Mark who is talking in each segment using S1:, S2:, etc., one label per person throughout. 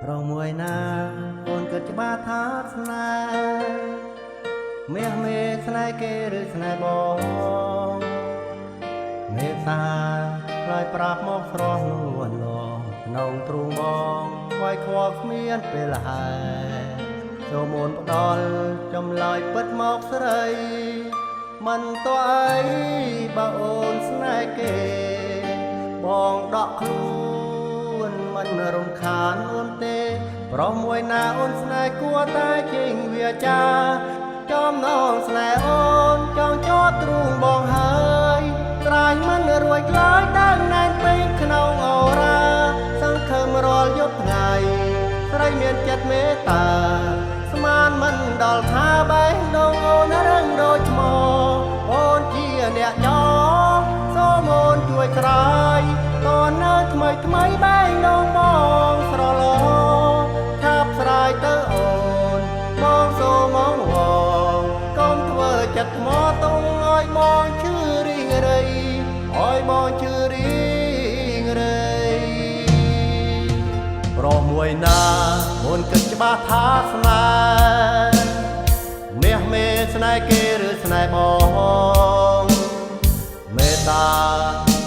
S1: រងមួយណាអូនគិតច្បាស់ថាស្នេហ៍មេស្នេហ៍គេឬស្នេហ៍បងមេសាឆ្លើយប្រាប់មកស្រស់នួនលងក្នុងទ្រូងបងវាយខ្វល់គ្មានពេលហើយសូមអូនផ្ដល់ចម្លើយពិតមកស្រីមិនតើអីបើអូនស្នេហ៍គេបងដកខ្លួនមិនរំខានអូនទេប្រុសមួយណាអូនស្នេហ៍គួរតែចេញវាចាចំណងស្នេហ៍អូនចង់ចោតទ្រូងបងហើយត្រាយមិនរួចឡើយដើរណែនពេញក្នុងអូរ៉ាសង្ឃឹមរាល់យប់ថ្ងៃស្រីមានចិត្តមេត្តាស្មានមិនដល់ថាបែងដងអូនរឹងដូចថ្មអូនជាអ្នកចងសូមអូនជួយក្រោយតនៅថ្មីបែងដងបងស្រឡងឆាប់ស្រាយទៅអូនបងសូមងវងកុំធ្វើចិត្តថ្មតុងឲ្យបងឈឺរីងរៃឲ្យបងឈឺរីងរៃប្រុសមួយណាអូនគិតច្បាស់ថាស្នេហ៍មេស្នេហ៍គេឬស្នេហ៍បងមេត្តា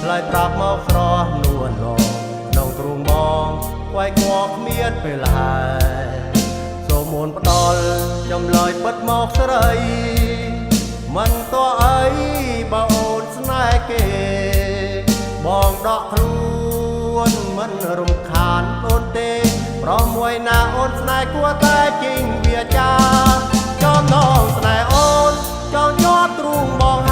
S1: ឆ្លើយប្រាប់មកស្រស់នួនលងក្នុងទ្រូងបងវាយខ្វល់គ្មានពេលហើយសូមអូនផ្ដល់ចម្លើយពិតមកស្រីមិនតើអីបើអូនស្នេហ៍គេបងដកខ្លួនមិនរំខានអូនទេប្រុសមួយណាអូនស្នេហ៍គួរតែចេញវាចាចំណងស្នេហ៍អូនចង់ជាប់ទ្រូងបង